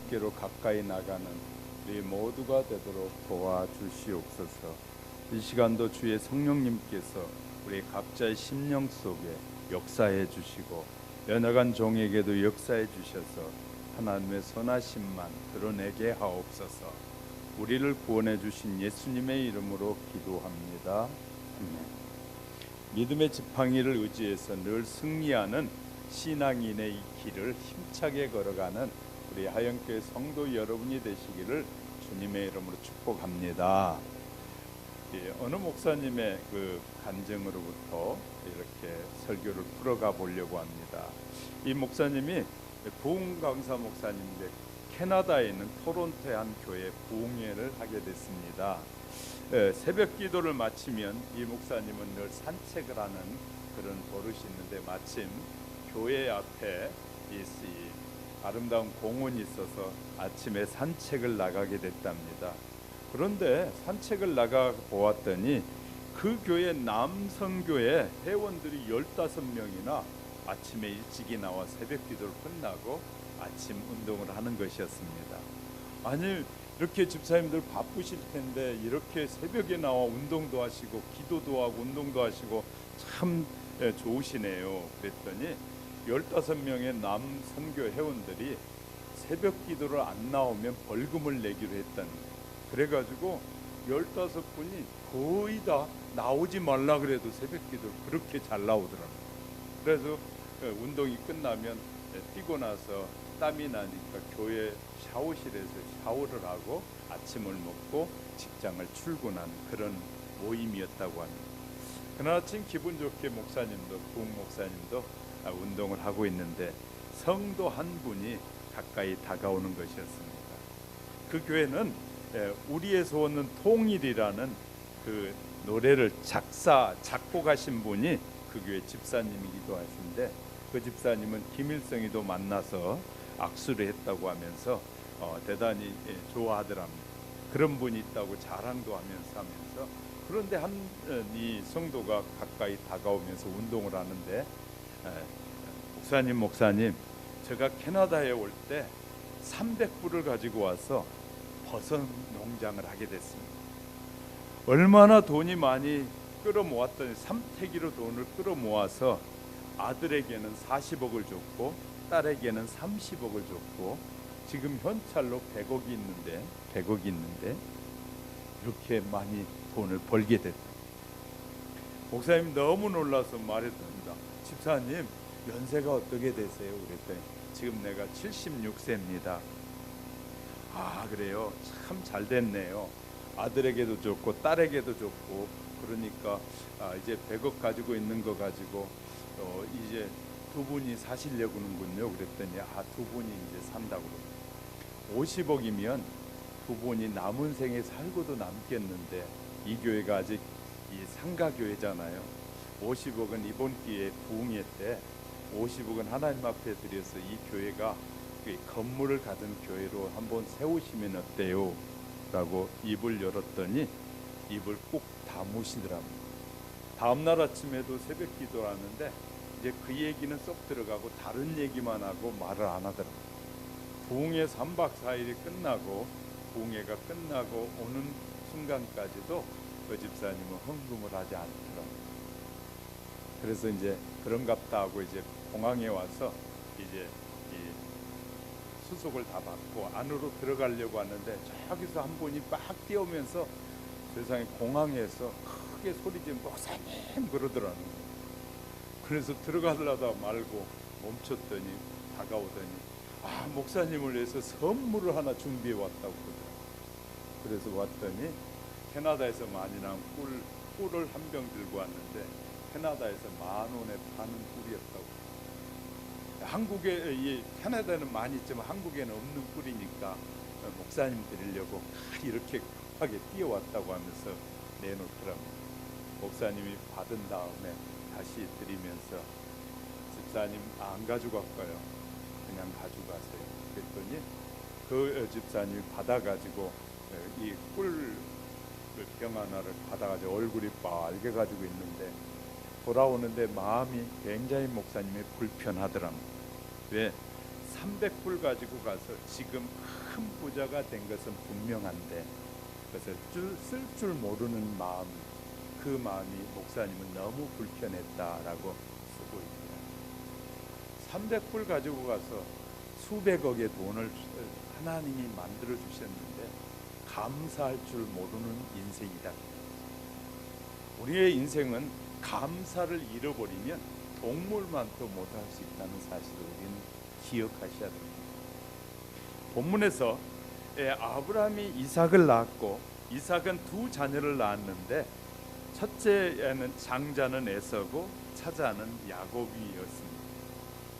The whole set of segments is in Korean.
하나님께로 가까이 나가는 우리 모두가 되도록 도와주시옵소서. 이 시간도 주의 성령님께서 우리 각자의 심령 속에 역사해 주시고 연약한 종에게도 역사해 주셔서 하나님의 선하심만 드러내게 하옵소서. 우리를 구원해 주신 예수님의 이름으로 기도합니다. 아멘. 믿음의 지팡이를 의지해서 늘 승리하는 신앙인의 이 길을 힘차게 걸어가는 우리 하영교회 성도 여러분이 되시기를 주님의 이름으로 축복합니다. 어느 목사님의 그 간증으로부터 이렇게 설교를 풀어가 보려고 합니다. 이 목사님이 부흥 강사 목사님인데 캐나다에 있는 토론토의 한 교회에 부흥회를 하게 됐습니다. 새벽 기도를 마치면 이 목사님은 늘 산책을 하는 그런 버릇이 있는데 마침 교회 앞에 이 아름다운 공원이 있어서 아침에 산책을 나가게 됐답니다. 그런데 산책을 나가 보았더니 그 교회 남성교회 회원들이 15명이나 아침에 일찍이 나와 새벽 기도를 끝나고 아침 운동을 하는 것이었습니다. 아니 이렇게 집사님들 바쁘실 텐데 이렇게 새벽에 나와 운동도 하시고 기도도 하고 운동도 하시고 참 좋으시네요. 그랬더니 15명의 남선교 회원들이 새벽 기도를 안 나오면 벌금을 내기로 했다는 거예요. 그래가지고 15분이 거의 다 나오지 말라 그래도 새벽 기도를 그렇게 잘 나오더라고요. 그래서 운동이 끝나면 뛰고 나서 땀이 나니까 교회 샤워실에서 샤워를 하고 아침을 먹고 직장을 출근하는 그런 모임이었다고 합니다. 그날아침 기분 좋게 목사님도 부흥 목사님도 운동을 하고 있는데 성도 한 분이 가까이 다가오는 것이었습니다. 그 교회는 우리의 소원은 통일이라는 그 노래를 작곡하신 분이 그 교회 집사님이기도 하신데 그 집사님은 김일성이도 만나서 악수를 했다고 하면서 대단히 좋아하더랍니다. 그런 분이 있다고 자랑도 하면서 그런데 이 성도가 가까이 다가오면서 운동을 하는데 목사님 제가 캐나다에 올 때 300불을 가지고 와서 버섯 농장을 하게 됐습니다. 얼마나 돈이 많이 끌어모았더니 삼태기로 돈을 끌어모아서 아들에게는 40억을 줬고 딸에게는 30억을 줬고 지금 현찰로 100억이 있는데 이렇게 많이 돈을 벌게 됐다. 목사님 너무 놀라서 말했답니다. 집사님 연세가 어떻게 되세요? 그랬더니 지금 내가 76세입니다. 아 그래요? 참 잘 됐네요. 아들에게도 줬고 딸에게도 줬고 그러니까 이제 100억 가지고 있는 거 가지고 이제 두 분이 사시려고 하는군요. 그랬더니 두 분이 이제 산다고 그러고 50억이면 두 분이 남은 생에 살고도 남겠는데 이 교회가 아직 이 상가교회잖아요. 50억은 이번 기회에 부흥회 때 50억은 하나님 앞에 드려서 이 교회가 건물을 가진 교회로 한번 세우시면 어때요? 라고 입을 열었더니 입을 꾹 다무시더랍니다. 다음날 아침에도 새벽 기도를 하는데 이제 그 얘기는 쏙 들어가고 다른 얘기만 하고 말을 안 하더라고요. 부흥회 3박 4일이 끝나고 부흥회가 끝나고 오는 순간까지도 그 집사님은 헌금을 하지 않더라고요. 그래서 이제 그런갑다 하고 이제 공항에 와서 이제 이 수속을 다 받고 안으로 들어가려고 하는데 저기서 한 분이 막 뛰어오면서 세상에 공항에서 크게 소리 지르고 목사님 그러더라고요. 그래서 들어가려다 말고 멈췄더니 다가오더니 목사님을 위해서 선물을 하나 준비해 왔다고 그러더라고요. 그래서 왔더니 캐나다에서 많이 나온 꿀을 한 병 들고 왔는데 캐나다에서 10,000원에 파는 꿀이었다고. 한국에 캐나다에는 많이 있지만 한국에는 없는 꿀이니까 목사님 드리려고 이렇게 급하게 뛰어왔다고 하면서 내놓더랍니다. 목사님이 받은 다음에 다시 드리면서 집사님 안 가져갈까요? 그냥 가져가세요. 그랬더니 그 집사님이 받아가지고 이 꿀병 하나를 받아가지고 얼굴이 빨개 가지고 있는데 돌아오는데 마음이 굉장히 목사님이 불편하더랍니다. 왜? 300불 가지고 가서 지금 큰 부자가 된 것은 분명한데 그것을 쓸 줄 모르는 마음, 그 마음이 목사님은 너무 불편했다라고 쓰고 있다. 300불 가지고 가서 수백억의 돈을 하나님이 만들어 주셨는데 감사할 줄 모르는 인생이다. 우리의 인생은 감사를 잃어버리면 동물만도 못할 수 있다는 사실을 우리는 기억하셔야 됩니다. 본문에서 아브라함이 이삭을 낳았고 이삭은 두 자녀를 낳았는데 첫째는 장자는 에서고 차자는 야곱이었습니다.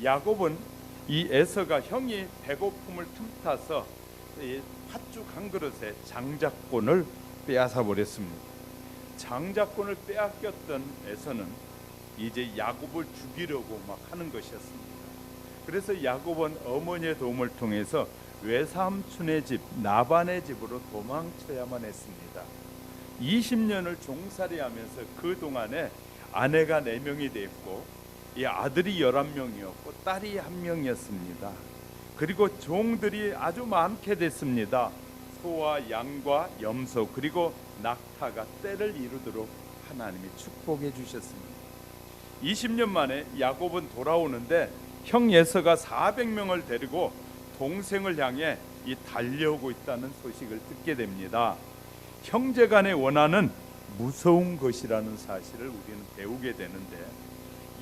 야곱은 이 에서가 형이 배고픔을 틈타서 팥죽 한 그릇에 장자권을 빼앗아 버렸습니다. 장자권을 빼앗겼던 에서는 이제 야곱을 죽이려고 막 하는 것이었습니다. 그래서 야곱은 어머니의 도움을 통해서 외삼촌의 집 나반의 집으로 도망쳐야만 했습니다. 20년을 종살이하면서 그 동안에 아내가 4명이 됐고 이 아들이 11명이었고 딸이 1명이었습니다. 그리고 종들이 아주 많게 됐습니다. 소와 양과 염소 그리고 낙타가 때를 이루도록 하나님이 축복해 주셨습니다. 20년 만에 야곱은 돌아오는데 형 에서가 400명을 데리고 동생을 향해 달려오고 있다는 소식을 듣게 됩니다. 형제간의 원한은 무서운 것이라는 사실을 우리는 배우게 되는데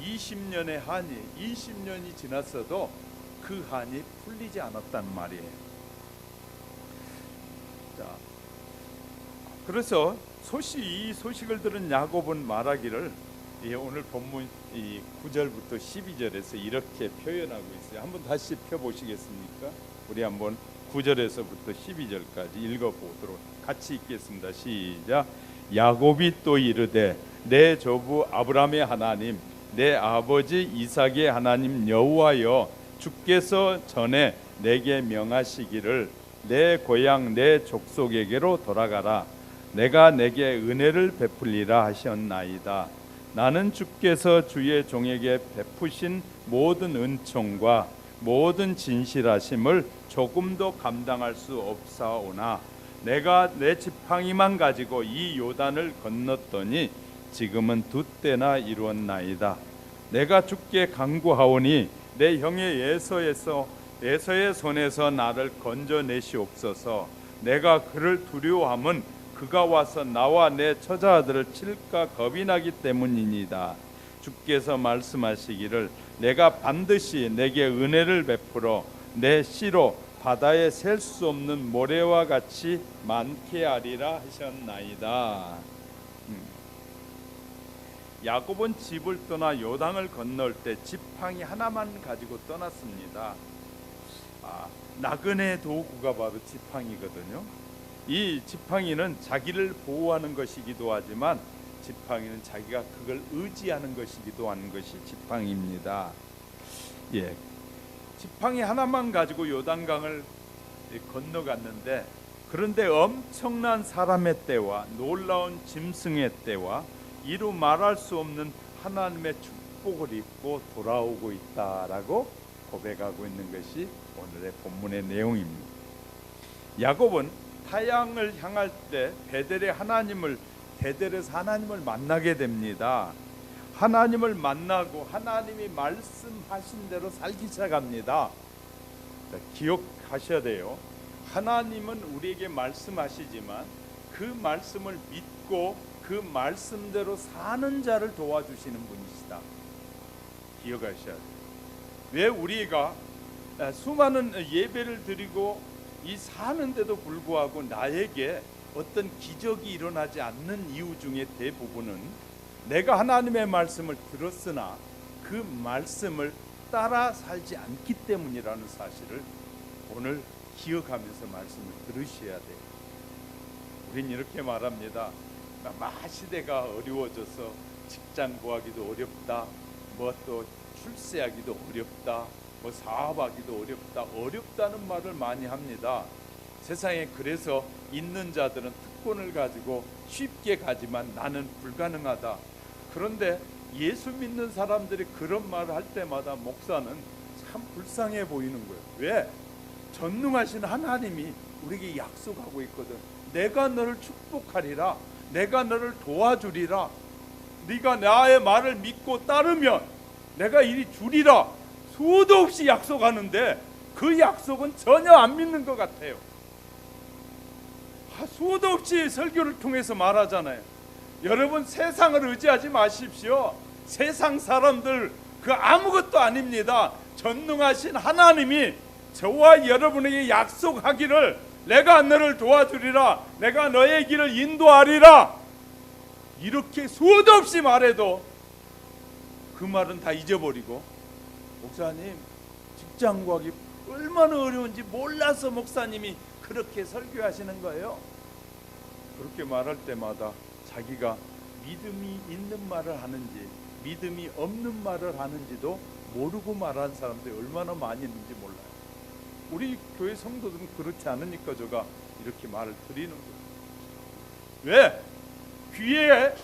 20년의 한이 20년이 지났어도 그 한이 풀리지 않았단 말이에요. 자, 그래서 이 소식을 들은 야곱은 말하기를 오늘 본문 9절부터 12절에서 이렇게 표현하고 있어요. 한번 다시 펴보시겠습니까? 우리 한번 9절에서부터 12절까지 읽어보도록 같이 읽겠습니다. 시작. 야곱이 또 이르되 내 조부 아브라함의 하나님 내 아버지 이삭의 하나님 여호와여 주께서 전에 내게 명하시기를 내 고향 내 족속에게로 돌아가라 내가 내게 은혜를 베풀리라 하셨나이다. 나는 주께서 주의 종에게 베푸신 모든 은총과 모든 진실하심을 조금도 감당할 수 없사오나 내가 내 지팡이만 가지고 이 요단을 건넜더니 지금은 2때나 이루었나이다. 내가 주께 간구하오니 내 형의 에서의 손에서 나를 건져내시옵소서. 내가 그를 두려워함은 그가 와서 나와 내 처자아들을 칠까 겁이 나기 때문이니이다. 주께서 말씀하시기를 내가 반드시 내게 은혜를 베풀어 내 씨로 바다에 셀 수 없는 모래와 같이 많게 하리라 하셨나이다. 야곱은 집을 떠나 요단을 건널 때 지팡이 하나만 가지고 떠났습니다. 나그네 도구가 바로 지팡이거든요. 이 지팡이는 자기를 보호하는 것이기도 하지만 지팡이는 자기가 그걸 의지하는 것이기도 하는 것이 지팡이입니다. 지팡이 하나만 가지고 요단강을 건너갔는데 그런데 엄청난 사람의 때와 놀라운 짐승의 때와 이루 말할 수 없는 하나님의 축복을 입고 돌아오고 있다라고 고백하고 있는 것이 오늘의 본문의 내용입니다. 야곱은 타향을 향할 때 베델에서 하나님을 만나게 됩니다. 하나님을 만나고 하나님이 말씀하신 대로 살기 시작합니다. 기억하셔야 돼요. 하나님은 우리에게 말씀하시지만 그 말씀을 믿고 그 말씀대로 사는 자를 도와주시는 분이시다. 기억하셔야 돼요. 왜 우리가 수많은 예배를 드리고 이 사는데도 불구하고 나에게 어떤 기적이 일어나지 않는 이유 중에 대부분은 내가 하나님의 말씀을 들었으나 그 말씀을 따라 살지 않기 때문이라는 사실을 오늘 기억하면서 말씀을 들으셔야 돼요. 우린 이렇게 말합니다. 시대가 어려워져서 직장 구하기도 어렵다. 또 출세하기도 어렵다. 사업하기도 어렵다. 어렵다는 말을 많이 합니다. 세상에 그래서 있는 자들은 특권을 가지고 쉽게 가지만 나는 불가능하다. 그런데 예수 믿는 사람들이 그런 말을 할 때마다 목사는 참 불쌍해 보이는 거예요. 왜? 전능하신 하나님이 우리에게 약속하고 있거든. 내가 너를 축복하리라. 내가 너를 도와주리라. 네가 나의 말을 믿고 따르면 내가 이리 주리라. 수도 없이 약속하는데 그 약속은 전혀 안 믿는 것 같아요. 수도 없이 설교를 통해서 말하잖아요. 여러분, 세상을 의지하지 마십시오. 세상 사람들 그 아무것도 아닙니다. 전능하신 하나님이 저와 여러분에게 약속하기를 내가 너를 도와주리라. 내가 너의 길을 인도하리라. 이렇게 수도 없이 말해도 그 말은 다 잊어버리고, 목사님 직장 구하기 얼마나 어려운지 몰라서 목사님이 그렇게 설교하시는 거예요. 그렇게 말할 때마다 자기가 믿음이 있는 말을 하는지 믿음이 없는 말을 하는지도 모르고 말하는 사람들이 얼마나 많이 있는지 몰라요. 우리 교회 성도들은 그렇지 않으니까 제가 이렇게 말을 드리는 거예요. 왜? 기회,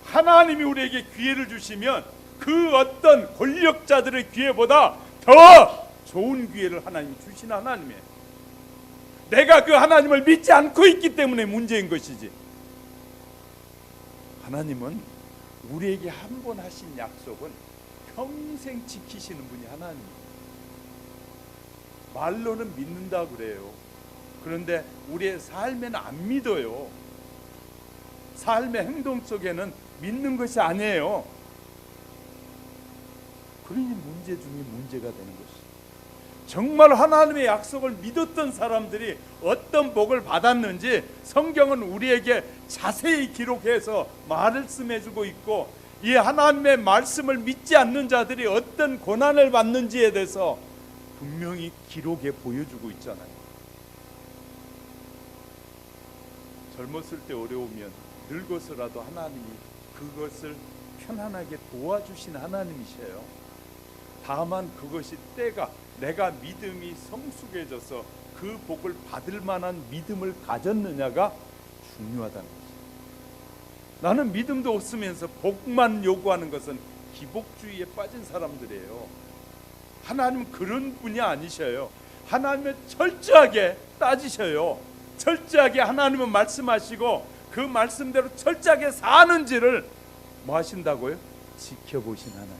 하나님이 우리에게 기회를 주시면 그 어떤 권력자들의 기회보다 더 좋은 기회를 하나님이 주신 하나님이에요. 내가 그 하나님을 믿지 않고 있기 때문에 문제인 것이지, 하나님은 우리에게 한 번 하신 약속은 평생 지키시는 분이 하나님이에요. 말로는 믿는다 그래요. 그런데 우리의 삶에는 안 믿어요. 삶의 행동 속에는 믿는 것이 아니에요. 그러니 문제 중에 문제가 되는 것이죠. 정말 하나님의 약속을 믿었던 사람들이 어떤 복을 받았는지 성경은 우리에게 자세히 기록해서 말씀해주고 있고, 이 하나님의 말씀을 믿지 않는 자들이 어떤 고난을 받는지에 대해서 분명히 기록해 보여주고 있잖아요. 젊었을 때 어려우면 늙어서라도 하나님이 그것을 편안하게 도와주신 하나님이셔요. 다만 그것이 때가 내가 믿음이 성숙해져서 그 복을 받을 만한 믿음을 가졌느냐가 중요하다는 거죠. 나는 믿음도 없으면서 복만 요구하는 것은 기복주의에 빠진 사람들이에요. 하나님은 그런 분이 아니셔요. 하나님은 철저하게 따지셔요. 철저하게 하나님은 말씀하시고 그 말씀대로 철저하게 사는지를 뭐 하신다고요? 지켜보신 하나님.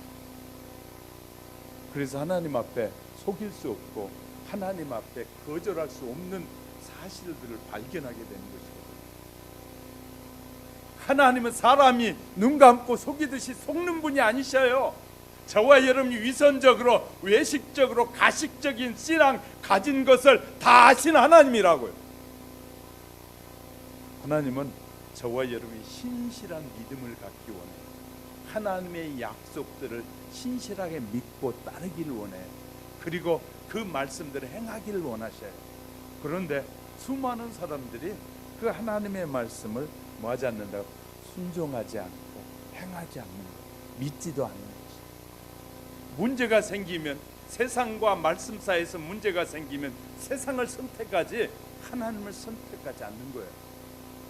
그래서 하나님 앞에 속일 수 없고 하나님 앞에 거절할 수 없는 사실들을 발견하게 되는 것이거든요. 하나님은 사람이 눈 감고 속이듯이 속는 분이 아니셔요. 저와 여러분이 위선적으로 외식적으로 가식적인 신앙 가진 것을 다 아신 하나님이라고요. 하나님은 저와 여러분이 신실한 믿음을 갖기 원해요. 하나님의 약속들을 신실하게 믿고 따르기를 원해요. 그리고 그 말씀들을 행하기를 원하셔요. 그런데 수많은 사람들이 그 하나님의 말씀을 뭐 하지 않는다? 순종하지 않고 행하지 않는 것, 믿지도 않는 것이. 문제가 생기면, 세상과 말씀 사이에서 문제가 생기면 세상을 선택하지 하나님을 선택하지 않는 거예요.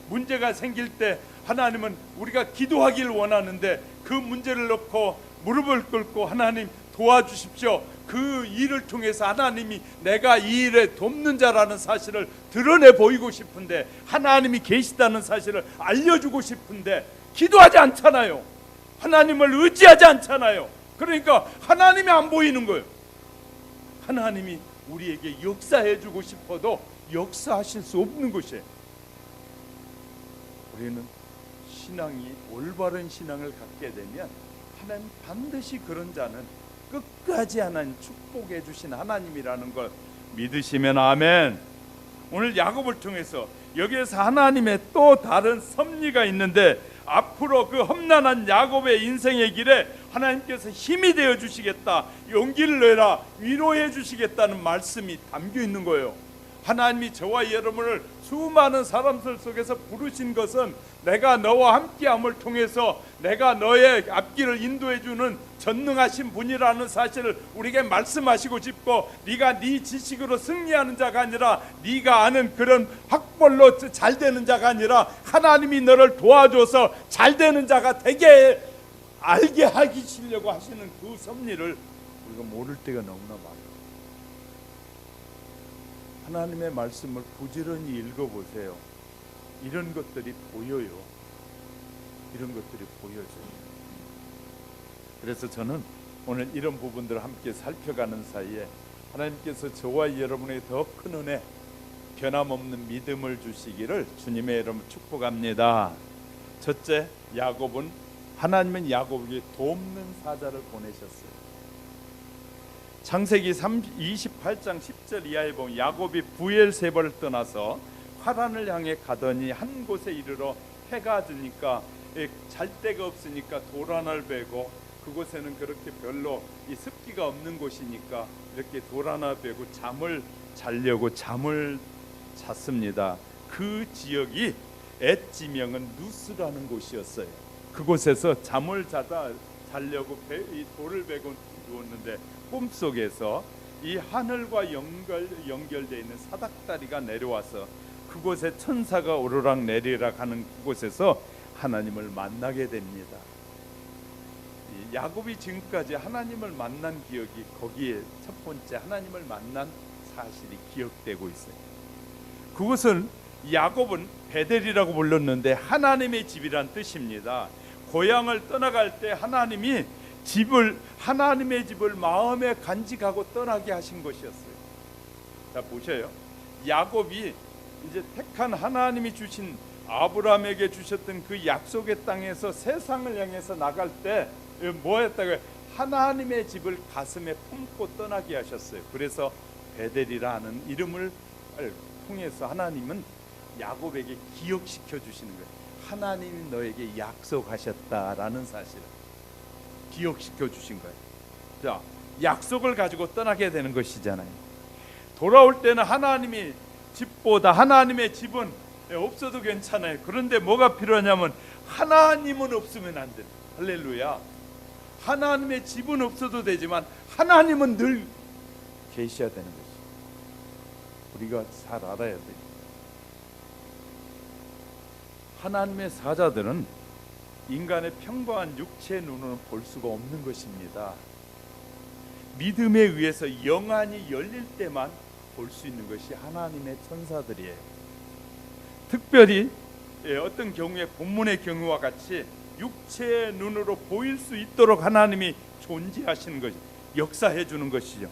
문제가 생길 때 하나님은 우리가 기도하기를 원하는데 그 문제를 놓고 무릎을 꿇고 하나님 도와주십시오. 그 일을 통해서 하나님이 내가 이 일에 돕는 자라는 사실을 드러내 보이고 싶은데, 하나님이 계시다는 사실을 알려주고 싶은데 기도하지 않잖아요. 하나님을 의지하지 않잖아요. 그러니까 하나님이 안 보이는 거예요. 하나님이 우리에게 역사해 주고 싶어도 역사하실 수 없는 것이에요. 우리는 신앙이 올바른 신앙을 갖게 되면 하나님 반드시 그런 자는 끝까지 하나님 축복해 주신 하나님이라는 걸 믿으시면 아멘. 오늘 야곱을 통해서 여기에서 하나님의 또 다른 섭리가 있는데, 앞으로 그 험난한 야곱의 인생의 길에 하나님께서 힘이 되어 주시겠다, 용기를 내라, 위로해 주시겠다는 말씀이 담겨 있는 거예요. 하나님이 저와 여러분을 수많은 사람들 속에서 부르신 것은 내가 너와 함께함을 통해서 내가 너의 앞길을 인도해 주는 전능하신 분이라는 사실을 우리에게 말씀하시고 싶고, 네가 네 지식으로 승리하는 자가 아니라 네가 아는 그런 학벌로 잘 되는 자가 아니라 하나님이 너를 도와줘서 잘 되는 자가 되게 알게 하시려고 하시는 그 섭리를 우리가 모를 때가 너무나 많아요. 하나님의 말씀을 부지런히 읽어보세요. 이런 것들이 보여요. 이런 것들이 보여져요. 그래서 저는 오늘 이런 부분들을 함께 살펴가는 사이에 하나님께서 저와 여러분에게 더 큰 은혜, 변함없는 믿음을 주시기를 주님의 이름으로 축복합니다. 첫째, 하나님은 야곱에게 돕는 사자를 보내셨어요. 창세기 28장 10절 이하에 보면 야곱이 부엘세바를 떠나서 하란을 향해 가더니 한 곳에 이르러 해가 지니까 잘 데가 없으니까 돌 하나를 베고, 그곳에는 그렇게 별로 이 습기가 없는 곳이니까 이렇게 돌 하나 베고 잠을 자려고 잠을 잤습니다. 그 지역이 옛 지명은 누스라는 곳이었어요. 그곳에서 잠을 자려고 이 돌을 베고 누웠는데 꿈속에서 이 하늘과 연결되어 있는 사닥다리가 내려와서 그곳에 천사가 오르락 내리락 하는 그곳에서 하나님을 만나게 됩니다. 야곱이 지금까지 하나님을 만난 기억이 거기에 첫 번째 하나님을 만난 사실이 기억되고 있어요. 그곳은 야곱은 베델이라고 불렀는데 하나님의 집이란 뜻입니다. 고향을 떠나갈 때 하나님의 집을 마음에 간직하고 떠나게 하신 것이었어요. 자, 보셔요. 야곱이 이제 택한 하나님이 주신 아브라함에게 주셨던 그 약속의 땅에서 세상을 향해서 나갈 때 뭐 했다고요? 하나님의 집을 가슴에 품고 떠나게 하셨어요. 그래서 베델이라는 이름을 통해서 하나님은 야곱에게 기억시켜 주시는 거예요. 하나님이 너에게 약속하셨다라는 사실을 기억시켜 주신 거예요. 자, 약속을 가지고 떠나게 되는 것이잖아요. 돌아올 때는 하나님이 집보다 하나님의 집은 없어도 괜찮아요. 그런데 뭐가 필요하냐면 하나님은 없으면 안 돼요. 할렐루야. 하나님의 집은 없어도 되지만 하나님은 늘 계셔야 되는 것이죠. 우리가 잘 알아야 돼요. 하나님의 사자들은 인간의 평범한 육체의 눈으로는 볼 수가 없는 것입니다. 믿음에 의해서 영안이 열릴 때만 볼 수 있는 것이 하나님의 천사들이에요. 특별히 어떤 경우에 본문의 경우와 같이 육체의 눈으로 보일 수 있도록 하나님이 존재하시는 것이 역사해 주는 것이죠.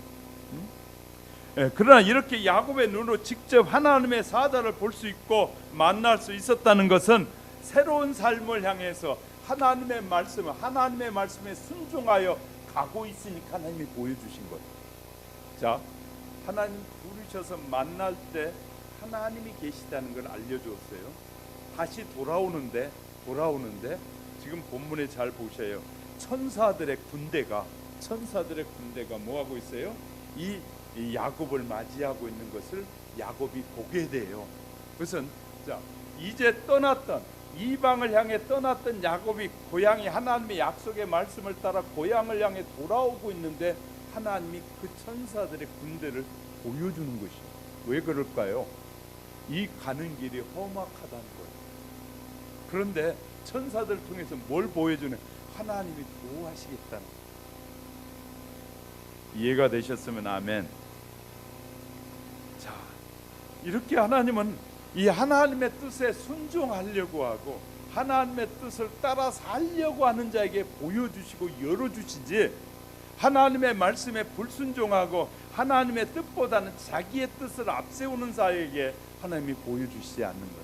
그러나 이렇게 야곱의 눈으로 직접 하나님의 사자를 볼 수 있고 만날 수 있었다는 것은 새로운 삶을 향해서 하나님의 말씀에 순종하여 가고 있으니까 하나님이 보여주신 거예요. 자, 하나님 부르셔서 만날 때 하나님이 계시다는 걸 알려주었어요. 다시 돌아오는데 지금 본문에 잘 보셔요. 천사들의 군대가 뭐 하고 있어요? 이 야곱을 맞이하고 있는 것을 야곱이 보게 돼요. 그것은 자, 이제 떠났던 이방을 향해 떠났던 야곱이 고향이 하나님의 약속의 말씀을 따라 고향을 향해 돌아오고 있는데 하나님이 그 천사들의 군대를 보여주는 것이에요. 왜 그럴까요? 이 가는 길이 험악하다는 거예요. 그런데 천사들 통해서 뭘 보여주는? 하나님이 보호하시겠다는 거예요. 이해가 되셨으면 아멘. 자, 이렇게 하나님은 이 하나님의 뜻에 순종하려고 하고 하나님의 뜻을 따라 살려고 하는 자에게 보여주시고 열어주시지, 하나님의 말씀에 불순종하고 하나님의 뜻보다는 자기의 뜻을 앞세우는 자에게 하나님이 보여주시지 않는 거예요.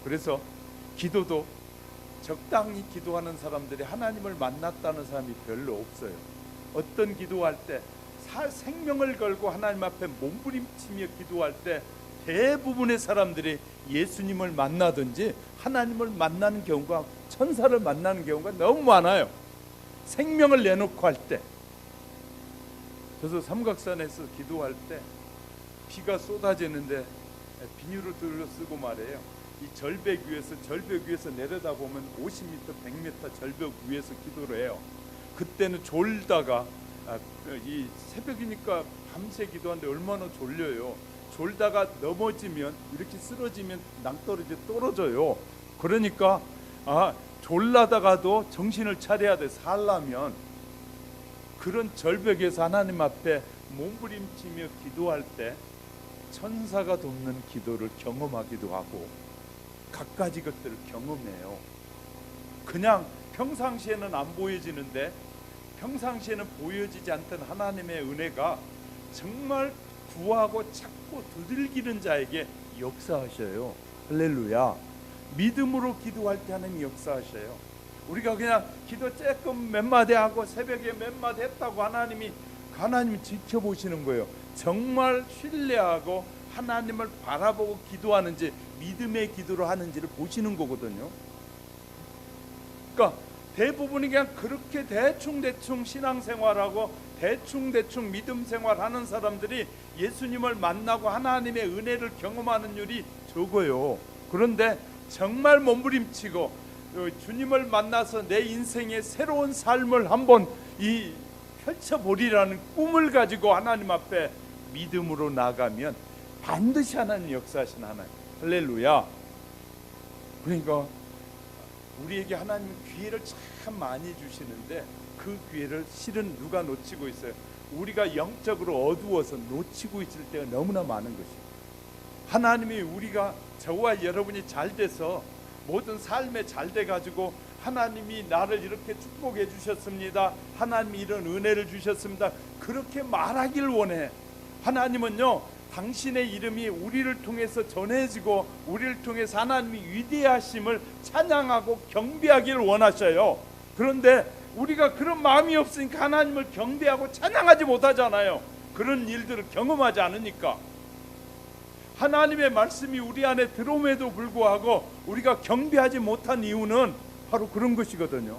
그래서 기도도 적당히 기도하는 사람들이 하나님을 만났다는 사람이 별로 없어요. 어떤 기도할 때 생명을 걸고 하나님 앞에 몸부림치며 기도할 때 대부분의 사람들이 예수님을 만나든지 하나님을 만나는 경우가, 천사를 만나는 경우가 너무 많아요. 생명을 내놓고 할 때. 그래서 삼각산에서 기도할 때 비가 쏟아지는데 비닐을 둘러쓰고 말이에요. 이 절벽 위에서 내려다보면 50m, 100m 절벽 위에서 기도를 해요. 그때는 졸다가 이 새벽이니까 밤새 기도하는데 얼마나 졸려요. 졸다가 넘어지면, 이렇게 쓰러지면 낭떠러지 떨어져요. 그러니까 졸라다가도 정신을 차려야 돼. 살려면 그런 절벽에서 하나님 앞에 몸부림치며 기도할 때 천사가 돕는 기도를 경험하기도 하고 갖가지 것들을 경험해요. 그냥 평상시에는 안 보여지는데, 평상시에는 보여지지 않던 하나님의 은혜가 정말 구하고 찾고 두들기는 자에게 역사하셔요. 할렐루야. 믿음으로 기도할 때 하나님이 역사하셔요. 우리가 그냥 기도 조금 몇 마디 하고 새벽에 몇 마디 했다고 하나님이 지켜보시는 거예요. 정말 신뢰하고 하나님을 바라보고 기도하는지, 믿음의 기도를 하는지를 보시는 거거든요. 그러니까 대부분이 그냥 그렇게 대충 신앙생활하고 대충 믿음 생활하는 사람들이 예수님을 만나고 하나님의 은혜를 경험하는 율이 적어요. 그런데 정말 몸부림치고 주님을 만나서 내 인생의 새로운 삶을 한번 펼쳐보리라는 꿈을 가지고 하나님 앞에 믿음으로 나가면 반드시 하나님 역사하신 하나님. 할렐루야. 그러니까 우리에게 하나님 기회를 참 많이 주시는데 그 기회를 실은 누가 놓치고 있어요? 우리가 영적으로 어두워서 놓치고 있을 때가 너무나 많은 것이에요. 하나님이 우리가 저와 여러분이 잘 돼서 모든 삶에 잘 돼가지고 하나님이 나를 이렇게 축복해 주셨습니다, 하나님이 이런 은혜를 주셨습니다, 그렇게 말하길 원해. 하나님은요, 당신의 이름이 우리를 통해서 전해지고 우리를 통해서 하나님이 위대하심을 찬양하고 경배하기를 원하셔요. 그런데 우리가 그런 마음이 없으니까 하나님을 경배하고 찬양하지 못하잖아요. 그런 일들을 경험하지 않으니까. 하나님의 말씀이 우리 안에 들어옴에도 불구하고 우리가 경배하지 못한 이유는 바로 그런 것이거든요.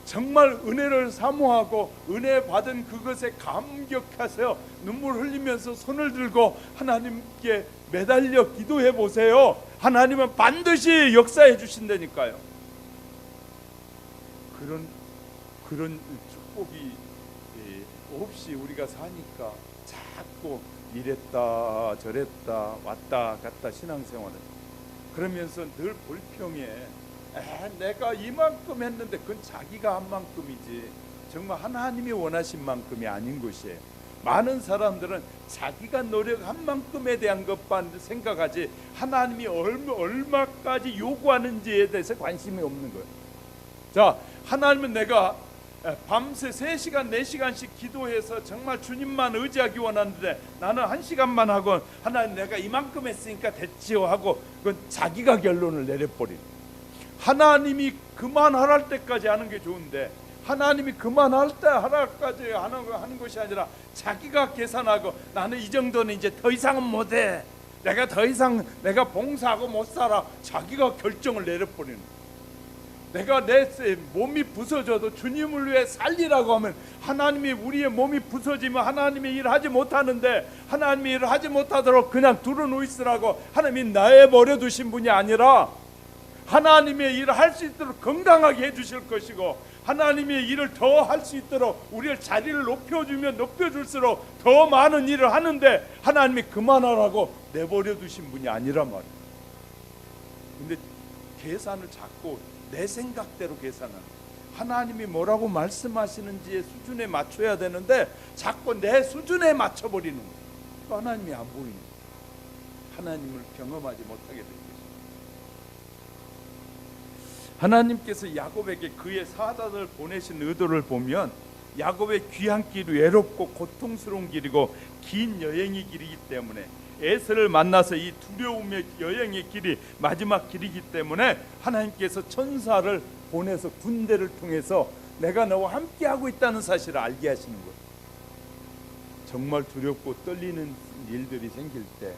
정말 은혜를 사모하고 은혜 받은 그것에 감격하세요. 눈물 흘리면서 손을 들고 하나님께 매달려 기도해 보세요. 하나님은 반드시 역사해 주신다니까요. 그런 축복이 없이 우리가 사니까 자꾸 이랬다 저랬다 왔다 갔다 신앙생활을 그러면서 늘 불평해. 내가 이만큼 했는데 그건 자기가 한 만큼이지 정말 하나님이 원하신 만큼이 아닌 것이에요. 많은 사람들은 자기가 노력한 만큼에 대한 것만 생각하지 하나님이 얼마까지 요구하는지에 대해서 관심이 없는 거예요. 자, 하나님은 내가 밤새 3시간 4시간씩 기도해서 정말 주님만 의지하기 원하는데 나는 1시간만 하고 하나님 내가 이만큼 했으니까 됐지요 하고 그건 자기가 결론을 내려버리는. 하나님이 그만할 때까지 하는 게 좋은데 하나님이 그만할 때까지 하는 것이 아니라 자기가 계산하고 나는 이 정도는 이제 더 이상은 못해, 내가 더 이상 내가 봉사하고 못 살아, 자기가 결정을 내려버리는. 내가 내 몸이 부서져도 주님을 위해 살리라고 하면 하나님이 우리의 몸이 부서지면 하나님이 일하지 못하는데 하나님이 일을 하지 못하도록 그냥 두루 있으라고 하나님이 내버려 두신 분이 아니라 하나님의 일을 할 수 있도록 건강하게 해주실 것이고 하나님의 일을 더 할 수 있도록 우리의 자리를 높여주면 높여줄수록 더 많은 일을 하는데 하나님이 그만하라고 내버려 두신 분이 아니란 말이에요. 근데 계산을 자꾸 내 생각대로 계산하는, 하나님이 뭐라고 말씀하시는지의 수준에 맞춰야 되는데 자꾸 내 수준에 맞춰버리는 거예요. 하나님이 안 보이는 거예요. 하나님을 경험하지 못하게 된 것입니다. 하나님께서 야곱에게 그의 사자들 보내신 의도를 보면 야곱의 귀한 길이 외롭고 고통스러운 길이고 긴 여행의 길이기 때문에 에서를 만나서 이 두려움의 여행의 길이 마지막 길이기 때문에 하나님께서 천사를 보내서 군대를 통해서 내가 너와 함께하고 있다는 사실을 알게 하시는 거예요. 정말 두렵고 떨리는 일들이 생길 때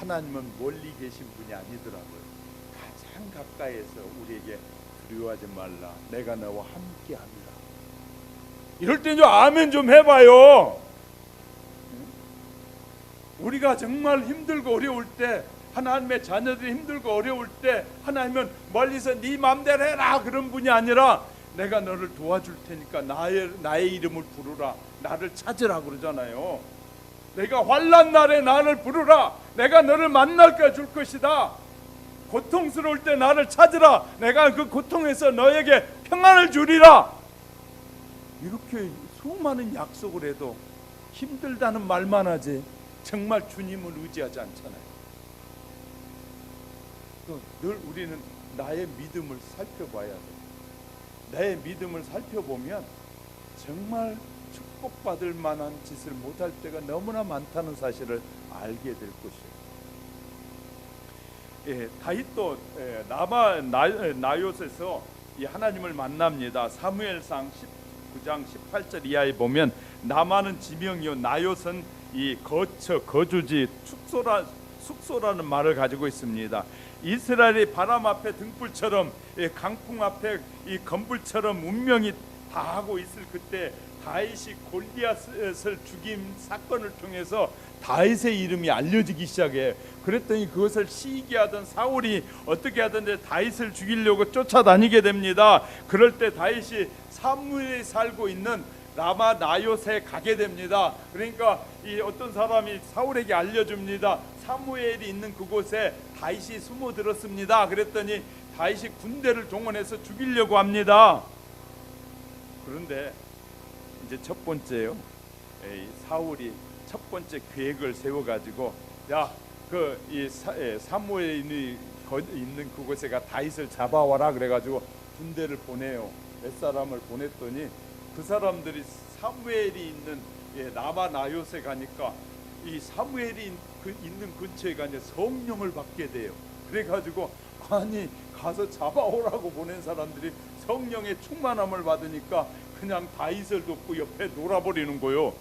하나님은 멀리 계신 분이 아니더라고요. 가장 가까이에서 우리에게 두려워하지 말라, 내가 너와 함께합니다. 이럴 때 좀 아멘 좀 해봐요. 우리가 정말 힘들고 어려울 때, 하나님의 자녀들이 힘들고 어려울 때 하나님은 멀리서 네 맘대로 해라 그런 분이 아니라 내가 너를 도와줄 테니까 나의 이름을 부르라, 나를 찾으라 그러잖아요. 내가 환난 날에 나를 부르라, 내가 너를 만날까 줄 것이다. 고통스러울 때 나를 찾으라, 내가 그 고통에서 너에게 평안을 주리라. 이렇게 수많은 약속을 해도 힘들다는 말만 하지 정말 주님을 의지하지 않잖아요. 늘 우리는 나의 믿음을 살펴봐야 돼요. 나의 믿음을 살펴보면 정말 축복받을 만한 짓을 못할 때가 너무나 많다는 사실을 알게 될 것이에요. 다윗도 나요스에서 이 하나님을 만납니다. 사무엘상 19장 18절 이하에 보면 나만은 지명이요 나요스는 이 거주지 숙소라는 말을 가지고 있습니다. 이스라엘이 바람 앞에 등불처럼 강풍 앞에 이 건불처럼 운명이 다하고 있을 그때 다윗이 골리앗을 죽인 사건을 통해서 다윗의 이름이 알려지기 시작해. 그랬더니 그것을 시기하던 사울이 어떻게 하던데 다윗을 죽이려고 쫓아다니게 됩니다. 그럴 때 다윗이 사무엘이 살고 있는 라마 나요스에 가게 됩니다. 그러니까 이 어떤 사람이 사울에게 알려줍니다. 사무엘이 있는 그곳에 다윗이 숨어들었습니다. 그랬더니 다윗이 군대를 동원해서 죽이려고 합니다. 그런데 이제 첫 번째요, 사울이 첫 번째 계획을 세워가지고 사무엘이 있는 그곳에가 다윗을 잡아와라 그래가지고 군대를 보내요. 몇 사람을 보냈더니 그 사람들이 사무엘이 있는 라마 나요스에 가니까 이 사무엘이 있는 근처에 가니 성령을 받게 돼요. 그래가지고 아니 가서 잡아오라고 보낸 사람들이 성령의 충만함을 받으니까 그냥 다윗을 돕고 옆에 놀아버리는 거요.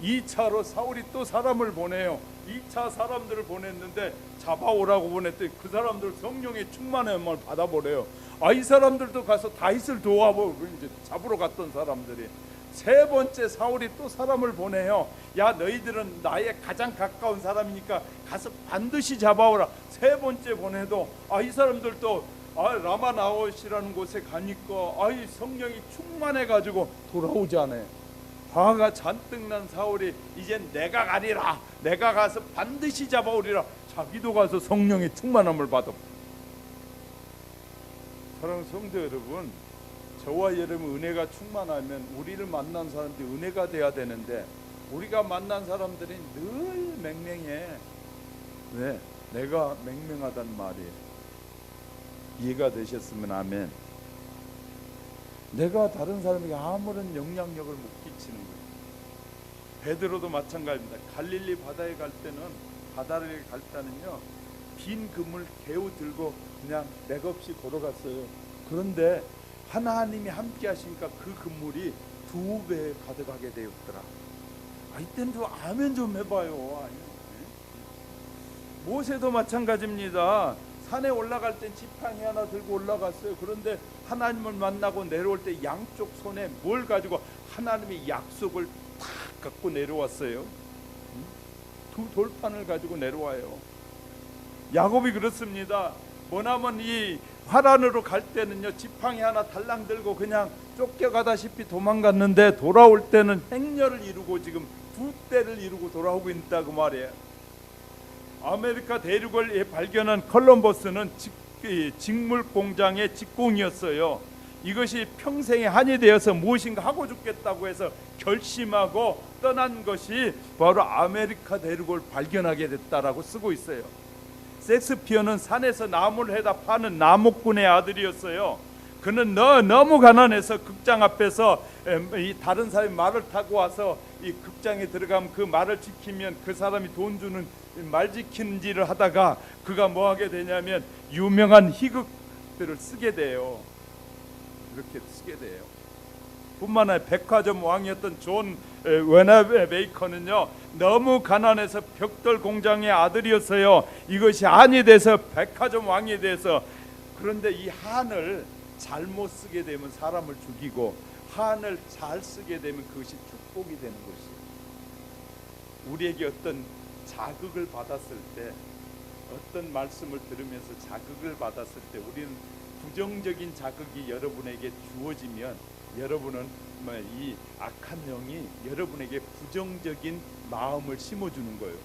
2차로 사울이 또 사람을 보내요. 2차 사람들을 보냈는데 잡아오라고 보냈더니 그 사람들 성령의 충만함을 받아버려요. 이 사람들도 가서 다윗을 도와보고 이제 잡으러 갔던 사람들이 세 번째 사울이 또 사람을 보내요. 야 너희들은 나의 가장 가까운 사람이니까 가서 반드시 잡아오라. 세 번째 보내도 이 사람들도 라마 나옷이라는 곳에 가니까 성령이 충만해가지고 돌아오지 않아요. 화가 잔뜩 난 사울이 이젠 내가 가리라, 내가 가서 반드시 잡아오리라. 자기도 가서 성령의 충만함을 받아. 사랑하는 성도 여러분, 저와 여러분 은혜가 충만하면 우리를 만난 사람들이 은혜가 돼야 되는데 우리가 만난 사람들이 늘 맹맹해. 왜? 내가 맹맹하단 말이에요. 이해가 되셨으면 아멘. 내가 다른 사람에게 아무런 영향력을 못 끼치는 거예요. 베드로도 마찬가지입니다. 갈릴리 바다에 갈 때는 바다를 갈 때는요 빈 그물 개우 들고 그냥 맥없이 걸어갔어요. 그런데 하나님이 함께 하시니까 그 그물이 2배 가득하게 되었더라. 이때는 좀 아멘 좀 해봐요. 모세도 마찬가지입니다. 산에 올라갈 땐 지팡이 하나 들고 올라갔어요. 그런데 하나님을 만나고 내려올 때 양쪽 손에 뭘 가지고 하나님의 약속을 탁 갖고 내려왔어요. 2 돌판을 가지고 내려와요. 야곱이 그렇습니다. 머나먼 이 화란으로 갈 때는요 지팡이 하나 달랑 들고 그냥 쫓겨가다시피 도망갔는데 돌아올 때는 행렬을 이루고 지금 2대를 이루고 돌아오고 있다고 말이에요. 아메리카 대륙을 발견한 콜럼버스는 직물 공장의 직공이었어요. 이것이 평생에 한이 되어서 무엇인가 하고 죽겠다고 해서 결심하고 떠난 것이 바로 아메리카 대륙을 발견하게 됐다라고 쓰고 있어요. 섹스피어는 산에서 나무를 해다 파는 나무꾼의 아들이었어요. 그는 너무 가난해서 극장 앞에서 이 다른 사람이 말을 타고 와서 이 극장에 들어가면 그 말을 지키면 그 사람이 돈 주는 말 지키는 일을 하다가 그가 뭐 하게 되냐면 유명한 희극들을 쓰게 돼요. 이렇게 쓰게 돼요. 뿐만 아니라 백화점 왕이었던 존 웨나베이커는요 너무 가난해서 벽돌 공장의 아들이었어요. 이것이 한이 돼서 백화점 왕이 돼서. 그런데 이 한을 잘못 쓰게 되면 사람을 죽이고 한을 잘 쓰게 되면 그것이 축복이 되는 것이에요. 우리에게 어떤 자극을 받았을 때, 어떤 말씀을 들으면서 자극을 받았을 때 우리는 부정적인 자극이 여러분에게 주어지면 여러분은 이 악한 영이 여러분에게 부정적인 마음을 심어주는 거예요.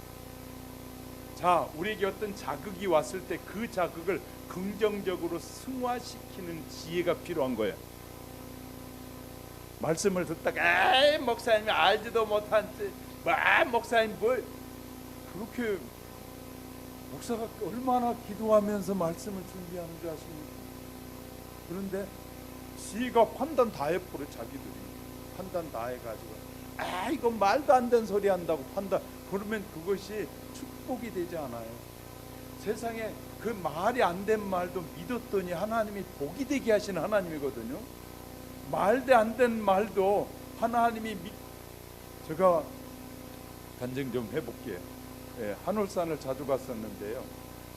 자, 우리에게 어떤 자극이 왔을 때 그 자극을 긍정적으로 승화시키는 지혜가 필요한 거예요. 말씀을 듣다가 목사님이 알지도 못한 목사님 뭐 그렇게 목사가 얼마나 기도하면서 말씀을 준비하는 줄 아십니까? 그런데 지가 판단 다 해버려. 자기들이 판단 다 해가지고 이건 말도 안 되는 소리 한다고 판단. 그러면 그것이 축복이 되지 않아요. 세상에 그 말이 안 된 말도 믿었더니 하나님이 복이 되게 하시는 하나님이거든요. 말도 안 된 말도 하나님이 제가 간증 좀 해볼게요. 한울산을 자주 갔었는데요.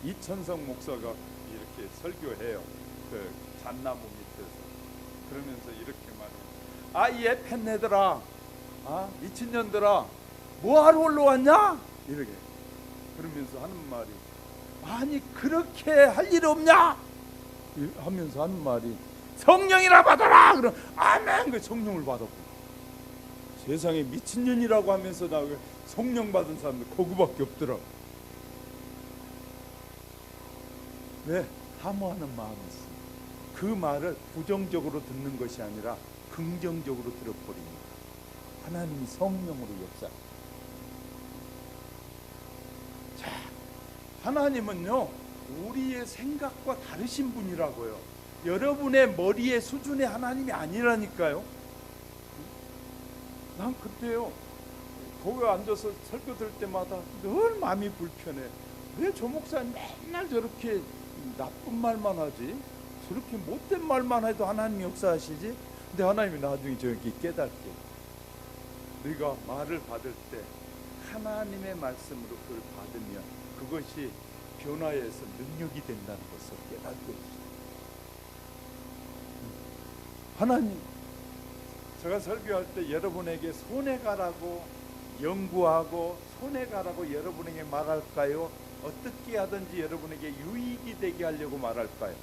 이천성 목사가 이렇게 설교해요. 그 잣나무 밑에서. 그러면서 이렇게 말해요. 이 팬네들아, 미친년들아, 뭐하러 올라왔냐? 이렇게 그러면서 하는 말이, 아니 그렇게 할 일 없냐? 하면서 하는 말이, 성령이라 받아라. 그럼 아멘. 그 성령을 받았고, 세상에 미친년이라고 하면서 나 성령 받은 사람들 그거밖에 없더라. 왜? 사모하는 마음이 있어. 그 말을 부정적으로 듣는 것이 아니라 긍정적으로 들어버립니다. 하나님이 성령으로 역사. 자, 하나님은요 우리의 생각과 다르신 분이라고요. 여러분의 머리의 수준의 하나님이 아니라니까요. 난 그때요 거기 앉아서 설교 들을 때마다 늘 마음이 불편해. 왜 저 목사님 맨날 저렇게 나쁜 말만 하지? 저렇게 못된 말만 해도 하나님이 역사하시지? 근데 하나님이 나중에 저렇게 깨닫게, 네가 말을 받을 때 하나님의 말씀으로 그걸 받으면 그것이 변화해서 능력이 된다는 것을 깨닫게 해주세요. 하나님, 제가 설교할 때 여러분에게 손해 가라고 연구하고 손해 가라고 여러분에게 말할까요? 어떻게 하든지 여러분에게 유익이 되게 하려고 말할까요?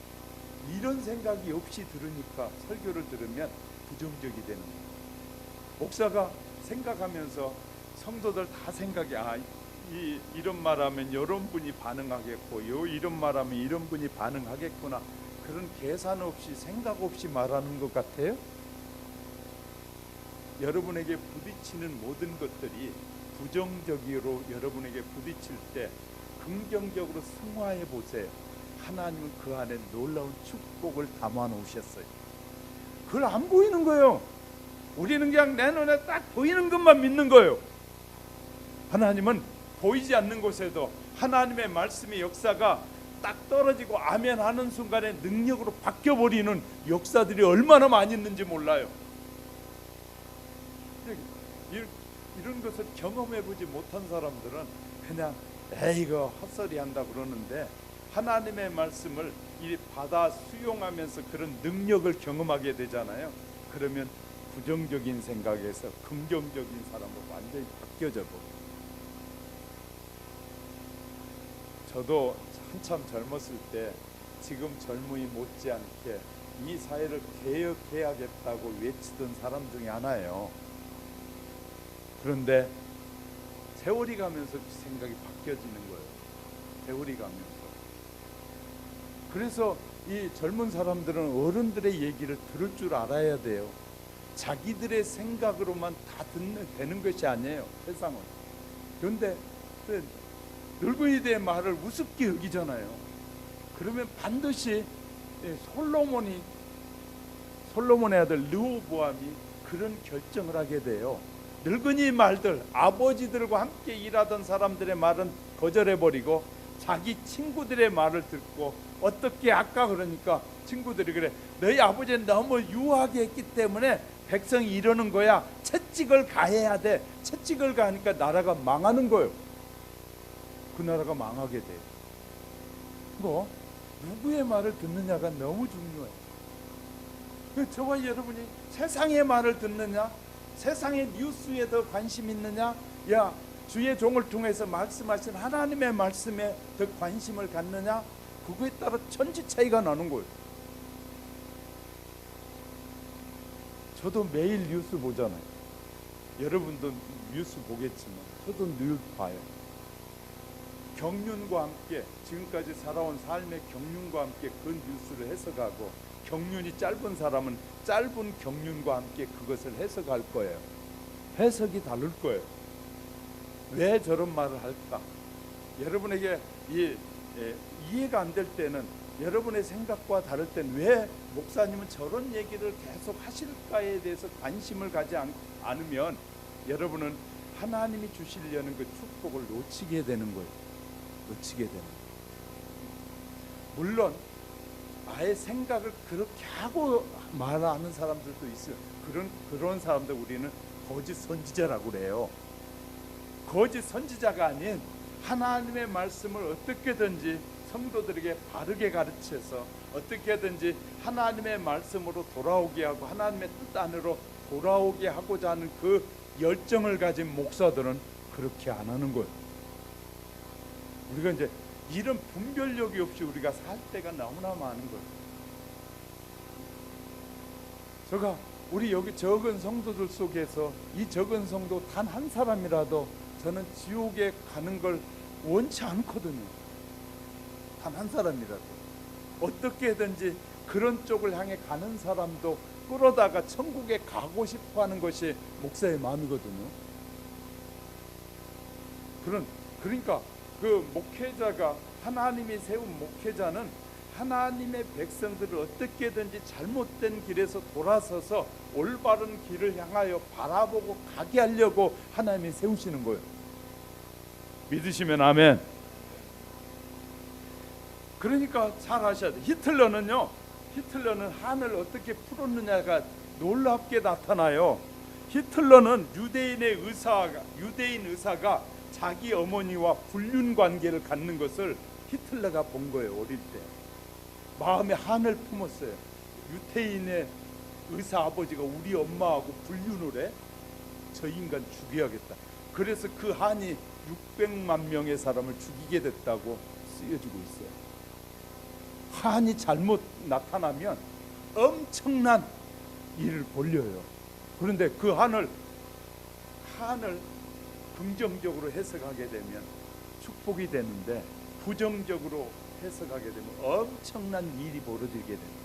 이런 생각이 없이 들으니까 설교를 들으면 부정적이 되는 거예요. 목사가 생각하면서 성도들 다 생각이, 이런 말하면 이런 분이 반응하겠고, 이런 말하면 이런 분이 반응하겠구나, 그런 계산 없이 생각 없이 말하는 것 같아요. 여러분에게 부딪히는 모든 것들이 부정적으로 여러분에게 부딪힐 때 긍정적으로 승화해 보세요. 하나님은 그 안에 놀라운 축복을 담아 놓으셨어요. 그걸 안 보이는 거예요. 우리는 그냥 내 눈에 딱 보이는 것만 믿는 거예요. 하나님은 보이지 않는 곳에도 하나님의 말씀의 역사가 딱 떨어지고 아멘 하는 순간에 능력으로 바뀌어버리는 역사들이 얼마나 많이 있는지 몰라요. 이런 것을 경험해보지 못한 사람들은 그냥 이거 헛소리 한다 그러는데, 하나님의 말씀을 받아 수용하면서 그런 능력을 경험하게 되잖아요. 그러면 부정적인 생각에서 긍정적인 사람으로 완전히 바뀌어져 버려요. 저도 한참 젊었을 때 지금 젊은이 못지않게 이 사회를 개혁해야겠다고 외치던 사람 중에 하나예요. 그런데 세월이 가면서 생각이 바뀌어지는 거예요. 세월이 가면서. 그래서 이 젊은 사람들은 어른들의 얘기를 들을 줄 알아야 돼요. 자기들의 생각으로만 다 되는 것이 아니에요, 세상은. 그런데 늙은이들의 말을 우습게 여기잖아요. 그러면 반드시 솔로몬의 아들 르호보암이 그런 결정을 하게 돼요. 늙은이 말들, 아버지들과 함께 일하던 사람들의 말은 거절해버리고 자기 친구들의 말을 듣고, 어떻게 아까 그러니까 친구들이 그래, 너희 아버지는 너무 유하게 했기 때문에 백성이 이러는 거야. 채찍을 가해야 돼. 채찍을 가하니까 나라가 망하는 거예요. 그 나라가 망하게 돼. 누구의 말을 듣느냐가 너무 중요해요. 저와 여러분이 세상의 말을 듣느냐, 세상의 뉴스에 더 관심 있느냐, 주의 종을 통해서 말씀하신 하나님의 말씀에 더 관심을 갖느냐, 그거에 따라 천지 차이가 나는 거예요. 저도 매일 뉴스 보잖아요. 여러분도 뉴스 보겠지만 저도 늘 봐요. 경륜과 함께, 지금까지 살아온 삶의 경륜과 함께 그 뉴스를 해석하고, 경륜이 짧은 사람은 짧은 경륜과 함께 그것을 해석할 거예요. 해석이 다를 거예요. 왜 저런 말을 할까? 여러분에게 이해가 안 될 때는, 여러분의 생각과 다를 때는 왜 목사님은 저런 얘기를 계속 하실까에 대해서 관심을 가지 않으면 여러분은 하나님이 주시려는 그 축복을 놓치게 되는 거예요. 놓치게 되는 거예요. 물론 아예 생각을 그렇게 하고 말하는 사람들도 있어요. 그런 사람들 우리는 거짓 선지자라고 그래요. 거짓 선지자가 아닌 하나님의 말씀을 어떻게든지 성도들에게 바르게 가르쳐서 어떻게든지 하나님의 말씀으로 돌아오게 하고 하나님의 뜻 안으로 돌아오게 하고자 하는 그 열정을 가진 목사들은 그렇게 안 하는 거예요. 우리가 이제 이런 분별력이 없이 우리가 살 때가 너무나 많은 거예요. 제가 우리 여기 적은 성도들 속에서 이 적은 성도 단 한 사람이라도 저는 지옥에 가는 걸 원치 않거든요. 단 한 사람이라도 어떻게든지 그런 쪽을 향해 가는 사람도 끌어다가 천국에 가고 싶어하는 것이 목사의 마음이거든요. 그러니까 그 목회자가, 하나님이 세운 목회자는 하나님의 백성들을 어떻게든지 잘못된 길에서 돌아서서 올바른 길을 향하여 바라보고 가게 하려고 하나님이 세우시는 거예요. 믿으시면 아멘. 그러니까 잘 아셔야 돼요. 히틀러는 한을 어떻게 풀었느냐가 놀랍게 나타나요. 히틀러는 유대인 의사가 자기 어머니와 불륜 관계를 갖는 것을 히틀러가 본 거예요. 어릴 때 마음에 한을 품었어요. 유태인의 의사 아버지가 우리 엄마하고 불륜을 해? 저 인간 죽여야겠다. 그래서 그 한이 600만 명의 사람을 죽이게 됐다고 쓰여지고 있어요. 한이 잘못 나타나면 엄청난 일을 벌려요. 그런데 그 한을 긍정적으로 해석하게 되면 축복이 되는데, 부정적으로 해석하게 되면 엄청난 일이 벌어지게 됩니다.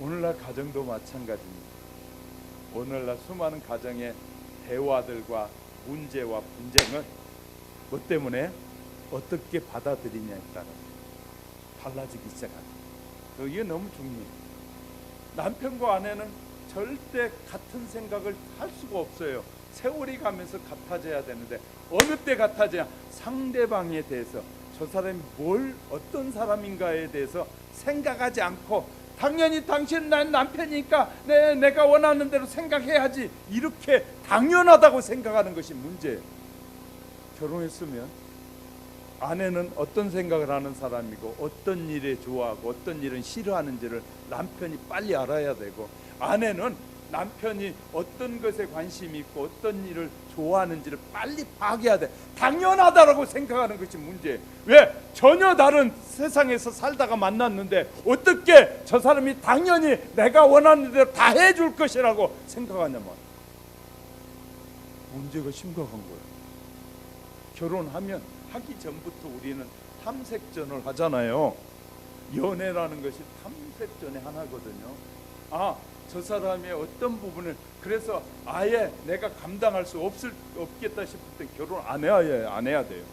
오늘날 가정도 마찬가지입니다. 오늘날 수많은 가정의 대화들과 문제와 분쟁은 뭐 때문에 어떻게 받아들이냐에 따라 달라지기 시작합니다. 이게 너무 중요해요. 남편과 아내는 절대 같은 생각을 할 수가 없어요. 세월이 가면서 같아져야 되는데 어느 때 같아져야? 상대방에 대해서, 저 사람이 어떤 사람인가에 대해서 생각하지 않고, 당연히 당신은 난 남편이니까 내가 원하는 대로 생각해야지, 이렇게 당연하다고 생각하는 것이 문제예요. 결혼했으면 아내는 어떤 생각을 하는 사람이고 어떤 일에 좋아하고 어떤 일은 싫어하는지를 남편이 빨리 알아야 되고, 아내는 남편이 어떤 것에 관심이 있고 어떤 일을 좋아하는지를 빨리 파악해야 돼. 당연하다라고 생각하는 것이 문제예요. 왜? 전혀 다른 세상에서 살다가 만났는데 어떻게 저 사람이 당연히 내가 원하는 대로 다 해줄 것이라고 생각하냐 말이야. 문제가 심각한 거예요. 결혼하면 하기 전부터 우리는 탐색전을 하잖아요. 연애라는 것이 탐색전의 하나거든요. 저 사람의 어떤 부분을, 그래서 아예 내가 감당할 수 없겠다 싶을 때 결혼 안 해야 돼요.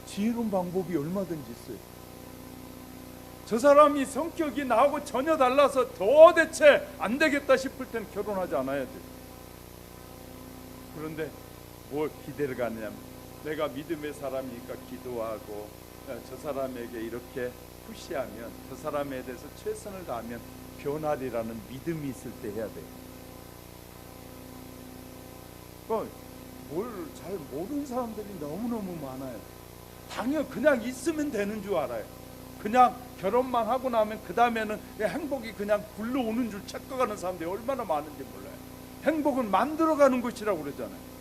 지혜로운 방법이 얼마든지 있어요. 저 사람이 성격이 나하고 전혀 달라서 도대체 안 되겠다 싶을 땐 결혼하지 않아야 돼요. 그런데 뭘 기대를 갖냐면, 내가 믿음의 사람이니까 기도하고 저 사람에게 이렇게 푸시하면, 저 사람에 대해서 최선을 다하면 변하리라는 믿음이 있을 때 해야 돼요. 뭘 잘 모르는 사람들이 너무너무 많아요. 당연 그냥 있으면 되는 줄 알아요. 그냥 결혼만 하고 나면 그 다음에는 행복이 그냥 굴러오는 줄 착각하는 사람들이 얼마나 많은지 몰라요. 행복은 만들어가는 것이라고 그러잖아요.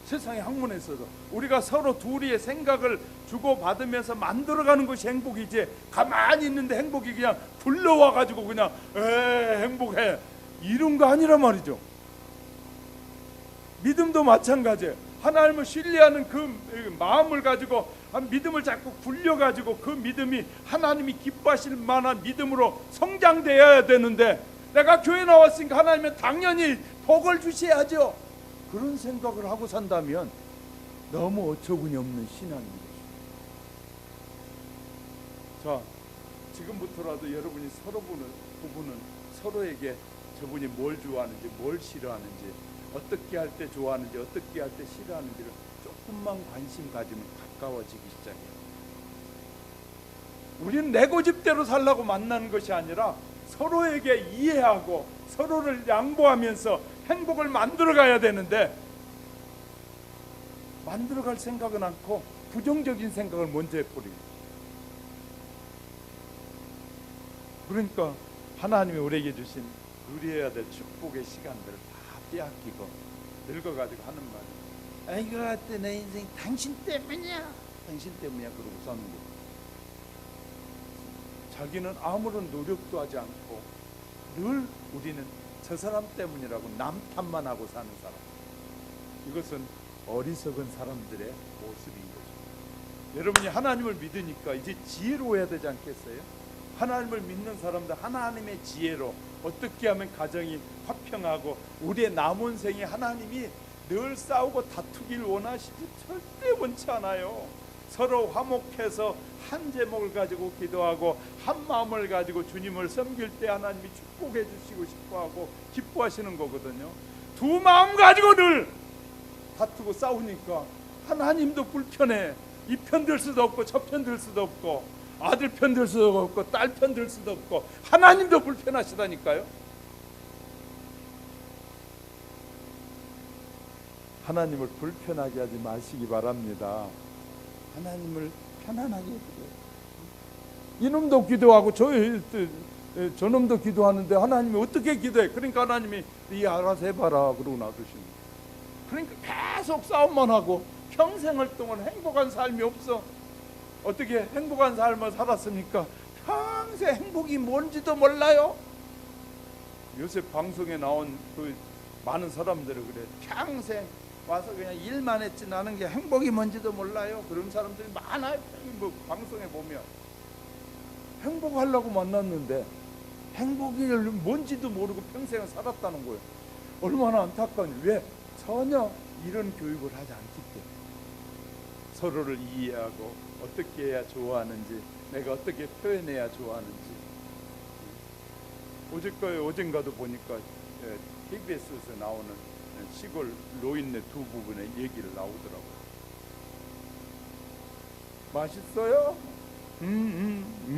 세상의 학문에서도 우리가 서로 둘이의 생각을 주고받으면서 만들어가는 것이 행복이지, 가만히 있는데 행복이 그냥 굴러와가지고 그냥 행복해 이런 거 아니란 말이죠. 믿음도 마찬가지예요. 하나님을 신뢰하는 그 마음을 가지고 믿음을 자꾸 굴려가지고 그 믿음이 하나님이 기뻐하실 만한 믿음으로 성장되어야 되는데, 내가 교회 나왔으니까 하나님은 당연히 복을 주셔야죠. 그런 생각을 하고 산다면 너무 어처구니 없는 신앙인 것입니다. 자, 지금부터라도 여러분이 부부는 서로에게 저분이 뭘 좋아하는지, 뭘 싫어하는지, 어떻게 할 때 좋아하는지, 어떻게 할 때 싫어하는지를 조금만 관심 가지면 가까워지기 시작해요. 우리는 내 고집대로 살라고 만나는 것이 아니라 서로에게 이해하고 서로를 양보하면서 행복을 만들어가야 되는데, 만들어갈 생각은 않고 부정적인 생각을 먼저 해버립니다. 그러니까 하나님이 우리에게 주신 누려야 될 축복의 시간들을 다 빼앗기고 늙어가지고 하는 말이, 아이고 내 인생 당신 때문이야, 당신 때문이야, 그러고 사는 거예요. 자기는 아무런 노력도 하지 않고 늘 우리는 저 사람 때문이라고 남 탓만 하고 사는 사람, 이것은 어리석은 사람들의 모습인 거죠. 여러분이 하나님을 믿으니까 이제 지혜로워야 되지 않겠어요? 하나님을 믿는 사람들 하나님의 지혜로 어떻게 하면 가정이 화평하고 우리의 남은 생에 하나님이 늘 싸우고 다투길 원하시지 절대 원치 않아요. 서로 화목해서 한 제목을 가지고 기도하고 한 마음을 가지고 주님을 섬길 때 하나님이 축복해 주시고 싶어하고 기뻐하시는 거거든요. 두 마음 가지고 늘 다투고 싸우니까 하나님도 불편해. 이 편 들 수도 없고 저 편 들 수도 없고 아들 편 들 수도 없고 딸 편 들 수도 없고 하나님도 불편하시다니까요. 하나님을 불편하게 하지 마시기 바랍니다. 하나님을 편안하게 해드려요. 이놈도 기도하고 저놈도 기도하는데 하나님이 어떻게 기도해? 그러니까 하나님이 네 알아서 해봐라 그러고 놔두시는 거예요. 그러니까 계속 싸움만 하고 평생을 동안 행복한 삶이 없어. 어떻게 행복한 삶을 살았습니까? 평생 행복이 뭔지도 몰라요. 요새 방송에 나온 그 많은 사람들은 그래. 평생 와서 그냥 일만 했지 나는 게 행복이 뭔지도 몰라요. 그런 사람들이 많아요. 뭐 방송에 보면 행복하려고 만났는데 행복이 뭔지도 모르고 평생을 살았다는 거예요. 얼마나 안타까운지. 왜? 전혀 이런 교육을 하지 않기 때문에. 서로를 이해하고 어떻게 해야 좋아하는지, 내가 어떻게 표현해야 좋아하는지. 어젠가도 보니까 KBS에서 나오는 시골 노인네 두 부분의 얘기를 나오더라고요. 맛있어요?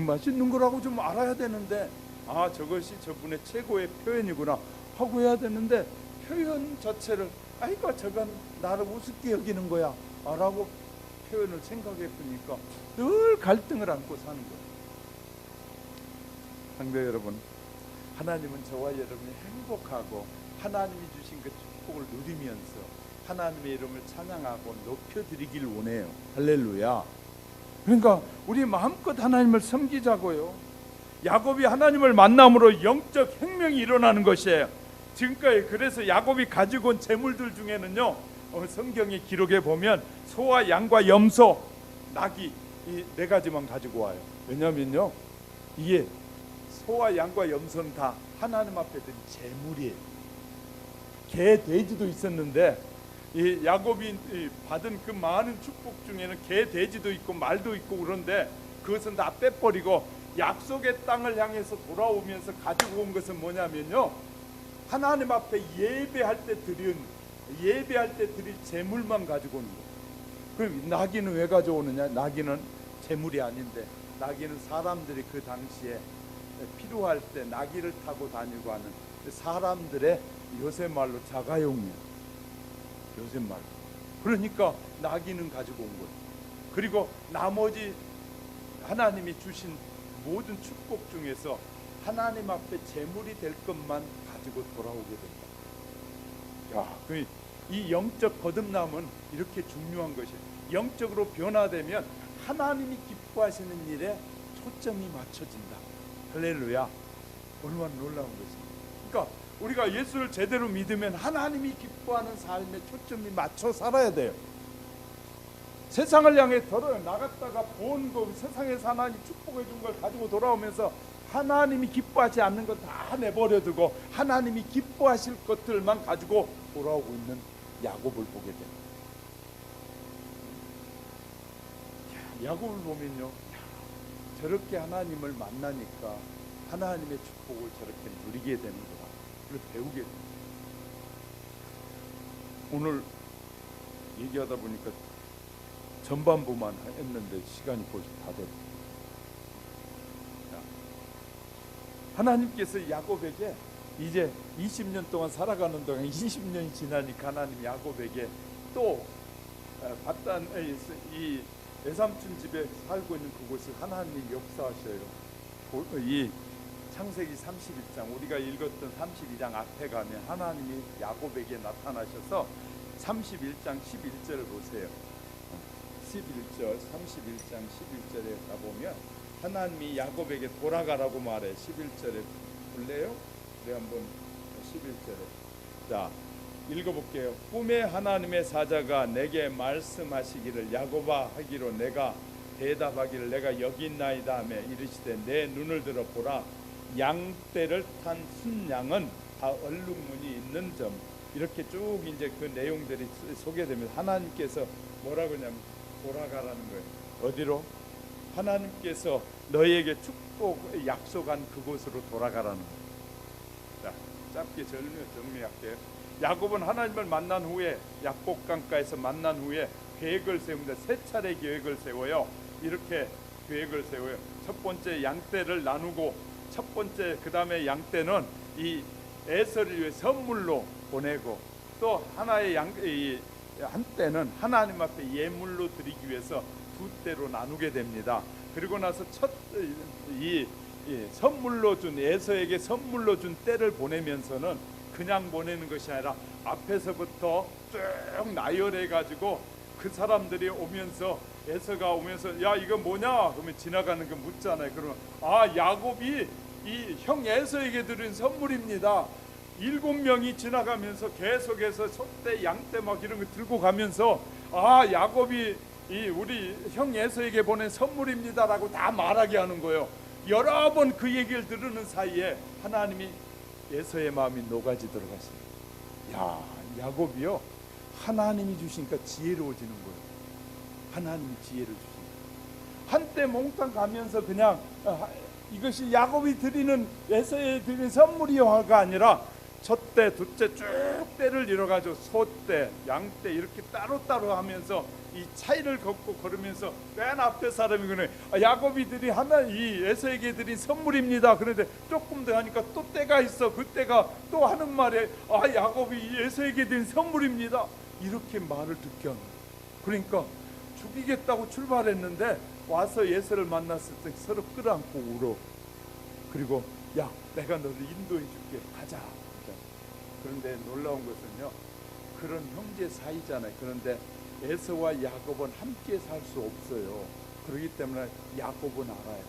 맛있는 거라고 좀 알아야 되는데, 아 저것이 저분의 최고의 표현이구나 하고 해야 되는데 표현 자체를 아이고 저건 나를 우습게 여기는 거야 라고 표현을 생각해 보니까 늘 갈등을 안고 사는 거예요. 성도 여러분, 하나님은 저와 여러분이 행복하고 하나님이 주신 그 축복을 누리면서 하나님의 이름을 찬양하고 높여드리길 원해요. 할렐루야. 그러니까 우리 마음껏 하나님을 섬기자고요. 야곱이 하나님을 만남으로 영적 혁명이 일어나는 것이에요. 지금까지 그래서 야곱이 가지고 온 재물들 중에는요, 성경의 기록에 보면 소와 양과 염소, 낙이 이 네 가지만 가지고 와요. 왜냐면요, 이게 소와 양과 염소는 다 하나님 앞에 든 재물이에요. 개, 돼지도 있었는데 이 야곱이 받은 그 많은 축복 중에는 개, 돼지도 있고 말도 있고 그런데 그것은 다 빼버리고 약속의 땅을 향해서 돌아오면서 가지고 온 것은 뭐냐면요, 하나님 앞에 예배할 때 드릴 재물만 가지고 오는 거예요. 그럼 나귀는 왜 가져오느냐? 나귀는 재물이 아닌데 나귀는 사람들이 그 당시에 필요할 때 나귀를 타고 다니고 하는 사람들의 요새 말로 자가용이에요. 요새 말로. 그러니까 나귀는 가지고 온 거예요. 그리고 나머지 하나님이 주신 모든 축복 중에서 하나님 앞에 재물이 될 것만 가지고 돌아오게 된다. 야, 이 영적 거듭남은 이렇게 중요한 것이에요. 영적으로 변화되면 하나님이 기뻐하시는 일에 초점이 맞춰진다. 할렐루야. 얼마나 놀라운 것입니다. 그러니까 우리가 예수를 제대로 믿으면 하나님이 기뻐하는 삶에 초점이 맞춰 살아야 돼요. 세상을 향해 나갔다가 본 거, 세상에서 하나님 축복해 준 걸 가지고 돌아오면서 하나님이 기뻐하지 않는 것 다 내버려 두고 하나님이 기뻐하실 것들만 가지고 돌아오고 있는 야곱을 보게 됩니다. 야곱을 보면요, 저렇게 하나님을 만나니까 하나님의 축복을 저렇게 누리게 되는구나, 그걸 배우게 됩니다. 오늘 얘기하다 보니까 전반부만 했는데 시간이 벌써 다 됐습니다. 하나님께서 야곱에게 이제 20년 동안 살아가는 동안 20년이 지나니까 하나님 야곱에게 또 바단 이 외삼촌 집에 살고 있는 그곳을 하나님이 역사하셔요. 이 창세기 31장 우리가 읽었던 32장 앞에 가면 하나님이 야곱에게 나타나셔서 31장 11절을 보세요. 11절 31장 11절에 가보면 하나님이 야곱에게 돌아가라고 말해. 11절에 볼래요? 우리 한번 11절에 자 읽어볼게요. 꿈에 하나님의 사자가 내게 말씀하시기를 야곱아 하기로 내가 대답하기를 내가 여기 있나이다 하며 이르시되 내 눈을 들어 보라 양떼를 탄 순양은 다 얼룩무늬 있는 점. 이렇게 쭉 이제 그 내용들이 소개되면서 하나님께서 뭐라고 하냐면 돌아가라는 거예요. 어디로? 하나님께서 너희에게 축복 약속한 그곳으로 돌아가라는 거예요. 자, 짧게 정리할게요. 야곱은 하나님을 만난 후에 약복강가에서 만난 후에 계획을 세웁니다. 세 차례 계획을 세워요. 이렇게 계획을 세워요. 첫 번째 양떼를 나누고 첫 번째 그 다음에 양떼는 이 에서를 위해 선물로 보내고 또 하나의 한 떼는 하나님 앞에 예물로 드리기 위해서 두 떼로 나누게 됩니다. 그리고 나서 이 선물로 준 에서에게 선물로 준 떼를 보내면서는 그냥 보내는 것이 아니라 앞에서부터 쭉 나열해 가지고 그 사람들이 오면서 에서가 오면서 야 이거 뭐냐 그러면 지나가는 거 묻잖아요. 그러면 아 야곱이 이 형 에서에게 드린 선물입니다. 7명이 지나가면서 계속해서 소떼 양떼 막 이런 거 들고 가면서 아 야곱이 이 우리 형 에서에게 보낸 선물입니다라고 다 말하게 하는 거예요. 여러 번 그 얘기를 들으는 사이에 하나님이 에서의 마음이 녹아지 들어갔어요. 야 야곱이요 하나님이 주시니까 지혜로워지는 거예요. 하나님이 지혜를 주시니까 한때 몽땅 가면서 그냥 이것이 야곱이 드리는 에서에 드리는 선물이요가 아니라 첫때 둘째 쭉 때를 이뤄가지고 소떼 양떼 이렇게 따로따로 하면서 이 차이를 걷고 걸으면서 맨 앞에 사람이 그래 야곱이 드린 이 에서에게 드린 선물입니다. 그런데 조금 더 하니까 또 때가 있어. 그 때가 또 하는 말에 아 야곱이 에서에게 드린 선물입니다. 이렇게 말을 듣게 하는 거예요. 그러니까 죽이겠다고 출발했는데 와서 에서를 만났을 때 서로 끌어안고 울어. 그리고 야 내가 너를 인도해 줄게 가자. 그런데 놀라운 것은요 그런 형제 사이잖아요. 그런데 에서와 야곱은 함께 살 수 없어요. 그렇기 때문에 야곱은 알아요.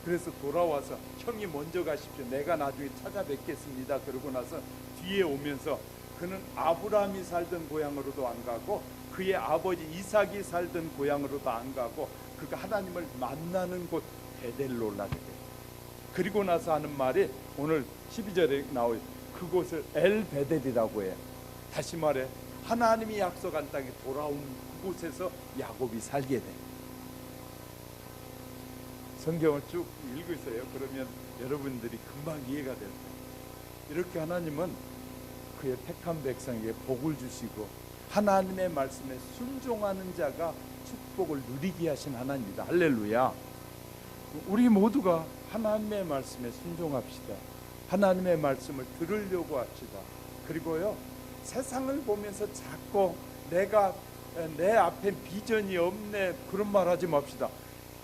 그래서 돌아와서 형이 먼저 가십시오. 내가 나중에 찾아뵙겠습니다. 그러고 나서 뒤에 오면서 그는 아브라함이 살던 고향으로도 안 가고 그의 아버지 이삭이 살던 고향으로도 안 가고 그가 하나님을 만나는 곳 베델로 올라가게 돼요. 그리고 나서 하는 말이 오늘 12절에 나와요. 그곳을 엘베델이라고 해요. 다시 말해 하나님이 약속한 땅에 돌아온 그곳에서 야곱이 살게 돼. 성경을 쭉 읽으세요. 그러면 여러분들이 금방 이해가 될 거예요. 이렇게 하나님은 그의 택한 백성에게 복을 주시고 하나님의 말씀에 순종하는 자가 축복을 누리게 하신 하나님입니다. 할렐루야. 우리 모두가 하나님의 말씀에 순종합시다. 하나님의 말씀을 들으려고 합시다. 그리고요 세상을 보면서 자꾸 내 앞에 비전이 없네 그런 말 하지 맙시다.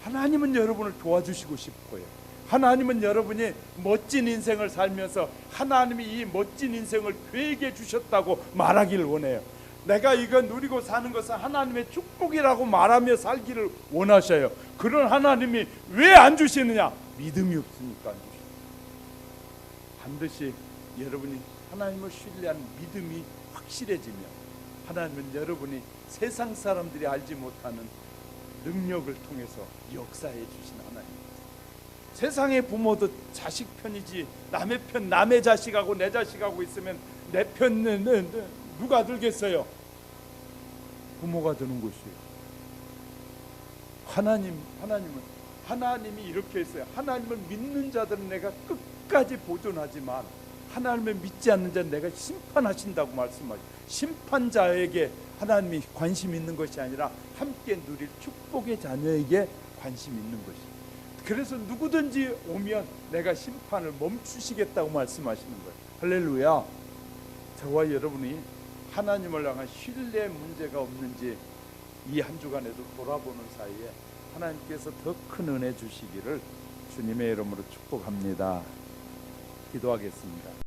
하나님은 여러분을 도와주시고 싶어요. 하나님은 여러분이 멋진 인생을 살면서 하나님이 이 멋진 인생을 계획해 주셨다고 말하기를 원해요. 내가 이거 누리고 사는 것은 하나님의 축복이라고 말하며 살기를 원하셔요. 그런 하나님이 왜 안 주시느냐? 믿음이 없으니까 안 주시죠. 반드시 여러분이 하나님을 신뢰하는 믿음이 확실해지면 하나님은 여러분이 세상 사람들이 알지 못하는 능력을 통해서 역사해 주신 하나님입니다. 세상의 부모도 자식 편이지 남의 자식하고 내 자식하고 있으면 내 편은 누가 들겠어요? 부모가 되는 것이에요. 하나님이 이렇게 했어요. 하나님을 믿는 자들은 내가 끝까지 보존하지만 하나님을 믿지 않는 자는 내가 심판하신다고 말씀하시죠. 심판자에게 하나님이 관심 있는 것이 아니라 함께 누릴 축복의 자녀에게 관심 있는 것이에요. 그래서 누구든지 오면 내가 심판을 멈추시겠다고 말씀하시는 거예요. 할렐루야. 저와 여러분이 하나님을 향한 신뢰 문제가 없는지 이 한 주간에도 돌아보는 사이에 하나님께서 더 큰 은혜 주시기를 주님의 이름으로 축복합니다. 기도하겠습니다.